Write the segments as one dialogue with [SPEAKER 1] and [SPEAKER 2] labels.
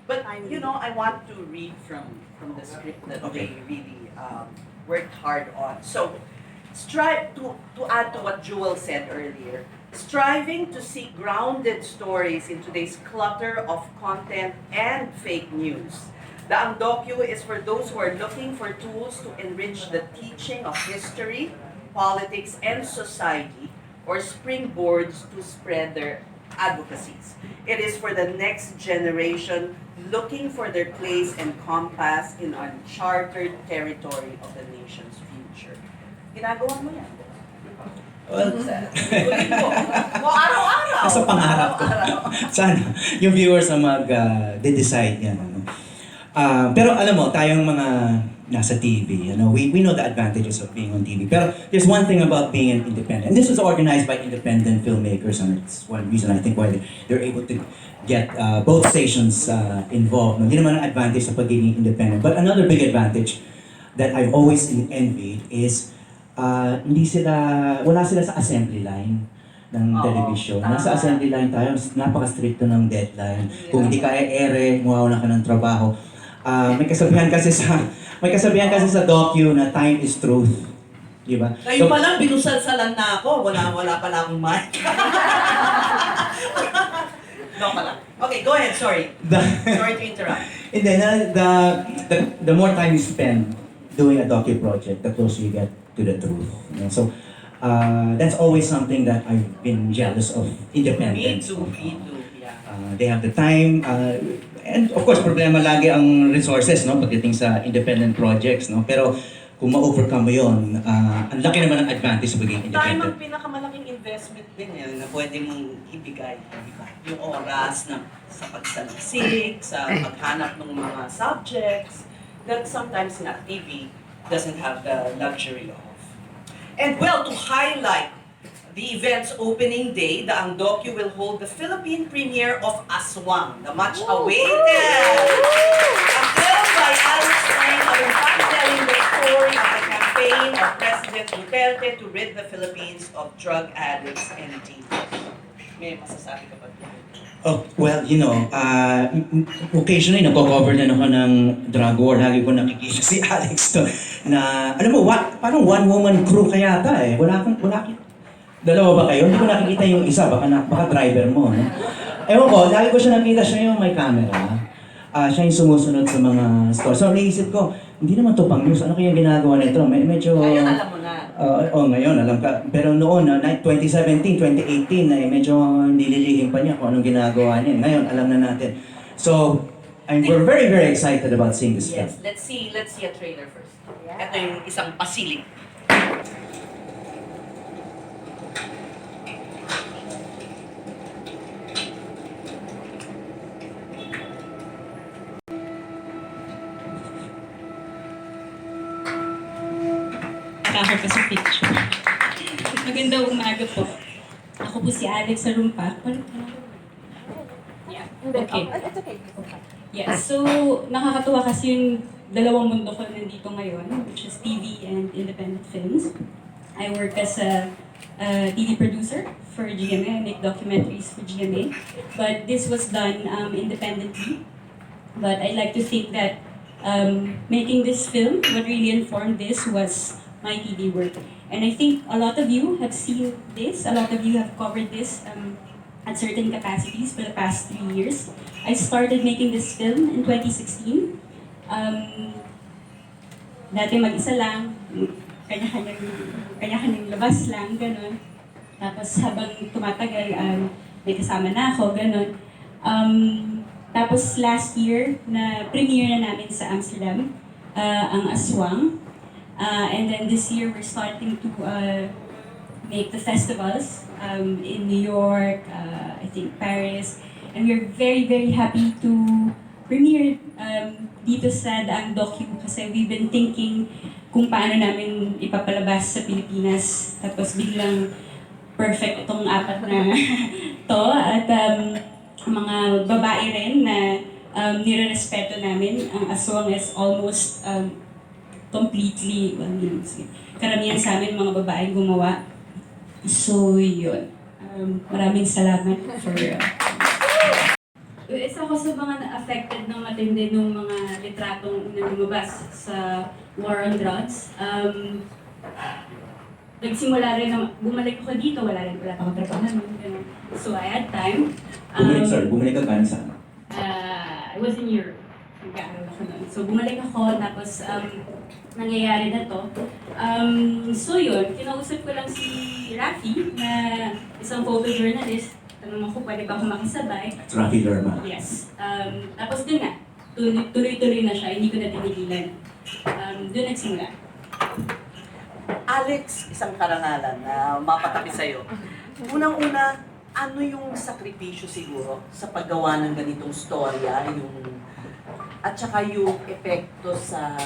[SPEAKER 1] But you know, I want to read from the script that they really worked hard on. So, strive to add to what Jewel said earlier. Striving to seek grounded stories in today's clutter of content and fake news. Daang Dokyu is for those who are looking for tools to enrich the teaching of history, politics, and society, or springboards to spread their advocacies. It is for the next generation looking for their place and compass in uncharted territory of the nation's future. Ginagawa mo yan.
[SPEAKER 2] Well,
[SPEAKER 1] Ulit mo. Araw-araw.
[SPEAKER 2] Nasa pangarap ko.
[SPEAKER 1] Araw-araw.
[SPEAKER 2] Sana, yung viewers ang mag-decide yan. Ano? Pero alam mo, tayong mga nasa TV, you know, we know the advantages of being on TV. Pero there's one thing about being an independent. And this was organized by independent filmmakers, and it's one reason I think why they're able to get both stations involved. Hindi naman ang advantage sa pagiging independent. But another big advantage that I've always envied is wala sila sa assembly line ng television. Nasa assembly line tayo, napaka-stricto ng deadline. Kung hindi kaya ere, mawawalan ka ng trabaho. May kasabihan kasi sa docu na time is truth. Di ba?
[SPEAKER 1] Ngayon pa lang, binusalsalan na ako. Wala pala akong mic. No pala. Okay, go ahead. Sorry. Sorry to interrupt.
[SPEAKER 2] And then, the more time you spend doing a docu project, the closer you get to the truth. You know? So, that's always something that I've been jealous of independence.
[SPEAKER 1] Me too. Yeah.
[SPEAKER 2] They have the time, and of course, problema lagi ang resources, no, pagdating sa independent projects, no. Pero kung ma-overcome mo yun, ang laki naman ng advantage sa pagiging
[SPEAKER 1] Time
[SPEAKER 2] independent.
[SPEAKER 1] ang pinakamalaking investment din yan na pwede mong ibigay. Diba? Yung oras na sa pagsaliksik, sa paghanap ng mga subjects that sometimes nga TV doesn't have the luxury of. And well, to highlight the event's opening day, Daang Dokyu will hold the Philippine premiere of Aswang, the much-awaited. A film by Alyx Ayn Arumpac telling the story of the campaign of President Duterte to rid the Philippines of drug addicts and dealers. May masasabi ka ba?
[SPEAKER 2] Oh, well, you know, occasionally nagko-cover din ako ng drug war. Lagi ko nakikita si Alex to na, alam mo, parang one-woman crew kaya yata eh. Dalawa ba kayo? Hindi ko nakikita yung isa, baka driver mo, no? Ewan ko, lagi ko siya nakita, siya yung may camera. Siya yung sumusunod sa mga store. So, naisip ko, hindi naman to pang news. Ano kaya ginagawa nito? Medyo...
[SPEAKER 1] Ngayon alam mo na.
[SPEAKER 2] Ngayon alam ka. Pero noon, 2017, 2018, medyo nililihim pa niya kung anong ginagawa niya. Ngayon, alam na natin. So, we're very, very excited about seeing this film.
[SPEAKER 1] Yes, let's see a trailer first. Ito yung isang pasiling.
[SPEAKER 3] Ako pa sa picture. Magandang umaga po. Ako po si Alyx Ayn Arumpac. Yeah. Okay.
[SPEAKER 4] It's okay.
[SPEAKER 3] Yeah, so nakakatuwa kasi yung dalawang mundo ko nandito ngayon, which is TV and independent films. I work as a TV producer for GMA. I make documentaries for GMA. But this was done independently. But I like to think that making this film, what really informed this was my TV work. And I think a lot of you have seen this, a lot of you have covered this at certain capacities for the past 3 years. I started making this film in 2016. Dati mag-isa lang, kanya-kanyang labas lang, gano'n. Tapos habang tumatagal, may kasama na ako, gano'n. Tapos last year, na premiere na namin sa Amsterdam, ang Aswang. And then this year, we're starting to make the festivals in New York, I think Paris. And we're very, very happy to premiere dito sa Daang Dokyu kasi we've been thinking kung paano namin ipapalabas sa Pilipinas. Tapos biglang perfect itong apat na to. At mga babae rin na nire-respeto namin. Ang Aswang is almost completely, karamihan sa amin mga babaeng gumawa. So, yun. Maraming salamat for... isa ako sa mga na-affected ng matindi ng mga litratong unang lumabas sa War on Drugs. Nagsimula rin na bumalik ako dito, wala pa akong trabaho nun, ganun. So I had time.
[SPEAKER 2] Bumalik ka gano'n saan?
[SPEAKER 3] I was in Europe. Nag-aaral ako nun. So bumalik ako, tapos nangyayari na to. So yun, kinausap ko lang si Rafi, na isang photojournalist. Tanong ako, pwede ba ako makisabay?
[SPEAKER 2] Rafi Lerma.
[SPEAKER 3] Yes. Tapos dun nga, tuloy-tuloy na siya, hindi ko na tinigilan. Doon nagsimula.
[SPEAKER 1] Alex, isang karangalan na mapatabi sa'yo. Unang-una, ano yung sakripisyo siguro sa paggawa ng ganitong storya, at saka yung epekto sa...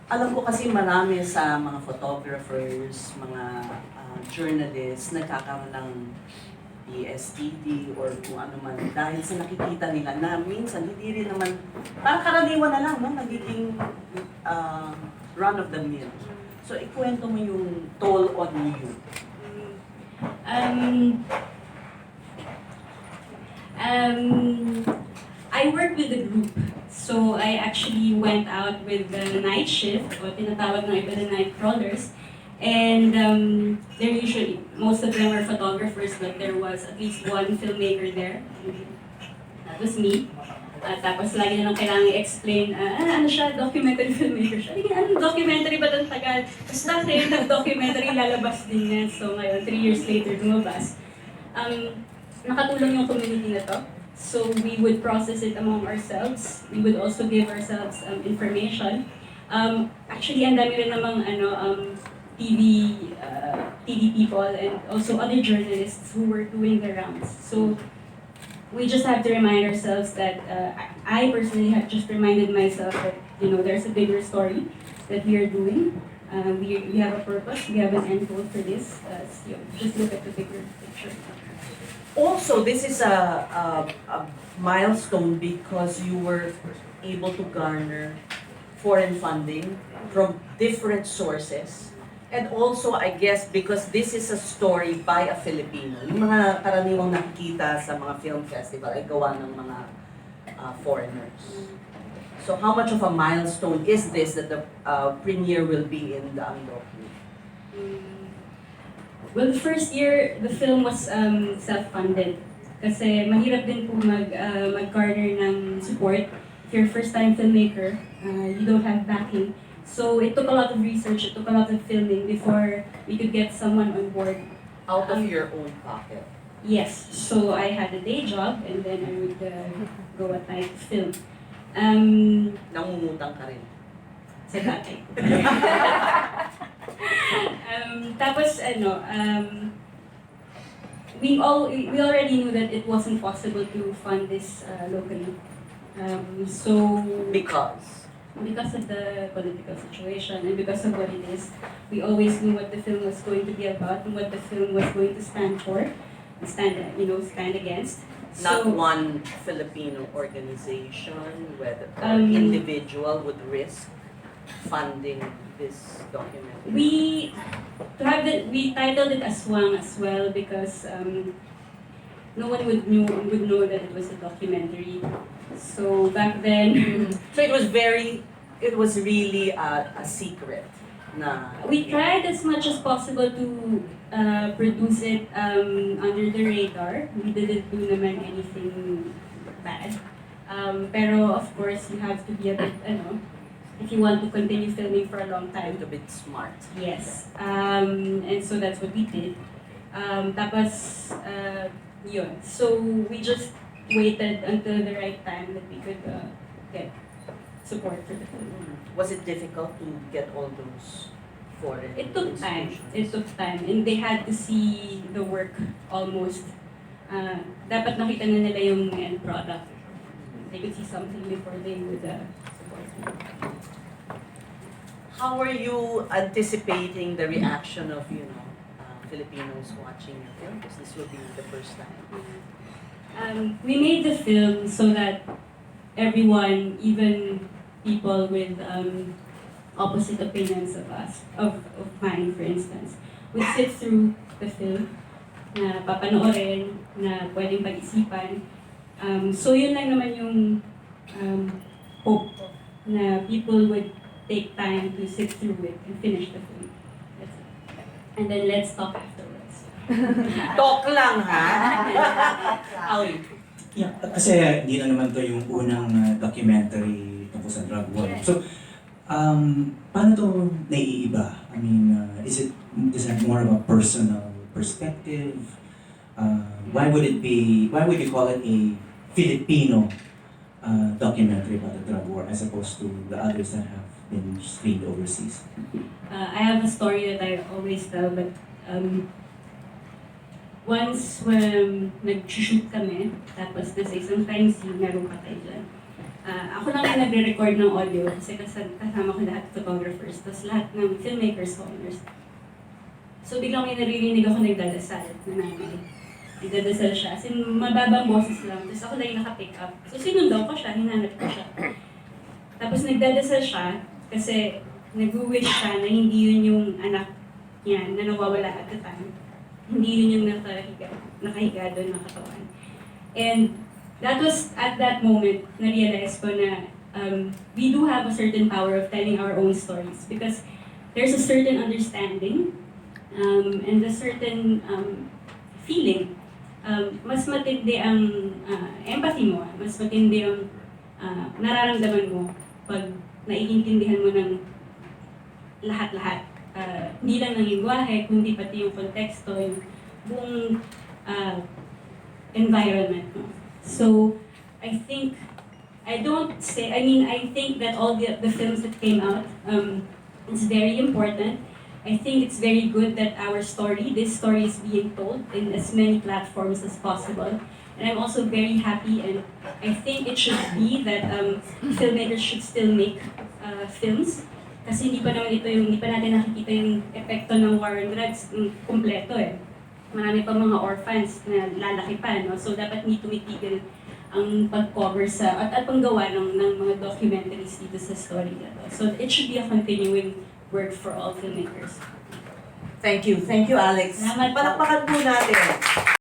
[SPEAKER 1] Alam ko kasi marami sa mga photographers, mga journalists, nagkakaroon ng PSTD or kung ano man dahil sa nakikita nila na minsan hindi rin naman, parang karaniwan na lang, no? Nagiging run of the mill. So ikwento mo yung toll on you.
[SPEAKER 3] I work with a group. So I actually went out with the night shift, o tinatawag ng iba na night crawlers. And they're usually, most of them are photographers, but there was at least one filmmaker there. That was me. Tapos lagi na lang kailangan i-explain, ano siya, documentary filmmaker siya. Ano, documentary ba ng tagal? Tapos dati, nag-documentary lalabas din yan. So ngayon, 3 years later, lumabas. Nakatulong yung community na to. So we would process it among ourselves. We would also give ourselves information. Actually, ang dami rin namang TV people and also other journalists who were doing the rounds. So we just have to remind ourselves that I personally have just reminded myself that there's a bigger story that we are doing. We have a purpose. We have an end goal for this. Just look at the bigger picture.
[SPEAKER 1] Also, this is a milestone because you were able to garner foreign funding from different sources. And also, I guess, because this is a story by a Filipino. Yung mga karaniwang nakikita sa mga film festival ay gawa ng mga foreigners. So how much of a milestone is this that the premiere will be in Daang Dokyu?
[SPEAKER 3] Well, the first year, the film was self-funded. Kasi mahirap din po mag-garner ng support. If you're a first-time filmmaker, you don't have backing. So it took a lot of research, it took a lot of filming before we could get someone on board.
[SPEAKER 1] Out of your own pocket?
[SPEAKER 3] Yes. So I had a day job and then I would go at night to film.
[SPEAKER 1] Nangungutang ka rin?
[SPEAKER 3] Sa dati. Tapos we already knew that it wasn't possible to fund this locally. Because of the political situation and because of what it is, we always knew what the film was going to be about and what the film was going to stand for, stand against.
[SPEAKER 1] Not one Filipino organization, whether individual would risk funding this documentary.
[SPEAKER 3] We titled it Aswang as well because no one would know that it was a documentary. So back then,
[SPEAKER 1] so it was really a secret.
[SPEAKER 3] We tried as much as possible to produce it under the radar. We didn't do naman anything bad. Pero of course, you have to be a bit, if you want to continue filming for a long time.
[SPEAKER 1] A bit smart.
[SPEAKER 3] Yes. And so that's what we did. Tapos, yun. So we just waited until the right time that we could get support for the film.
[SPEAKER 1] Was it difficult to get all those foreign
[SPEAKER 3] It took time.
[SPEAKER 1] institutions?
[SPEAKER 3] It took time. And they had to see the work almost. Dapat nakita na nila yung end product. They could see something before they would support me.
[SPEAKER 1] How are you anticipating the reaction of, Filipinos watching your film? Because this will be the first time.
[SPEAKER 3] We made the film so that everyone, even people with opposite opinions of us, of mine for instance, would sit through the film na papanoorin, na pwedeng pag-isipan, So yun lang naman yung hope na people would take time to sit through it and finish the film. That's it. And then let's talk afterwards.
[SPEAKER 1] Talk lang, ha? Awi.
[SPEAKER 2] Yeah, kasi hindi na naman to yung unang documentary tungkol sa drug war. So, paano to naiiba? I mean, is that more of a personal perspective? Why would you call it a Filipino documentary about the drug war as opposed to the others that have been screened overseas?
[SPEAKER 3] I have a story that I always tell, but once when nag-shoot kami, tapos nasa isang time scene, merong patay dyan. Ako lang yung nagre-record ng audio kasi kasama ko lahat photographers, tapos lahat ng filmmakers, owners. So biglang may naririnig ako nagdadasal na nanay. Nagdadasal siya, as in mababang boses lang, tapos ako lang yung naka-pick up. So sinundaw ko siya, hinanap ko siya. Tapos nagdadasal siya kasi nag-wish siya na hindi yun yung anak niya na nawawala at the time. Hindi yun yung nakahiga doon ng katawan. And that was at that moment na-realize ko na we do have a certain power of telling our own stories because there's a certain understanding and a certain feeling. Mas matindi ang empathy mo, mas matindi ang nararamdaman mo pag naiintindihan mo ng lahat-lahat. Hindi lang ng lingwahe, kundi pati yung konteksto, yung buong environment mo. So, I think that all the films that came out, is very important. I think it's very good that this story is being told in as many platforms as possible. And I'm also very happy, and I think it should be that filmmakers should still make films. Kasi hindi pa natin nakikita yung epekto ng war on drugs kumpleto eh. Marami pa mga orphans na lalaki pa, no? So dapat hindi tumitigil ang pag-cover at panggawa ng mga documentaries dito sa story na to. So it should be a continuing work for all filmmakers.
[SPEAKER 1] Thank you, Alex.
[SPEAKER 3] Salamat po.
[SPEAKER 1] Palakpakan po natin.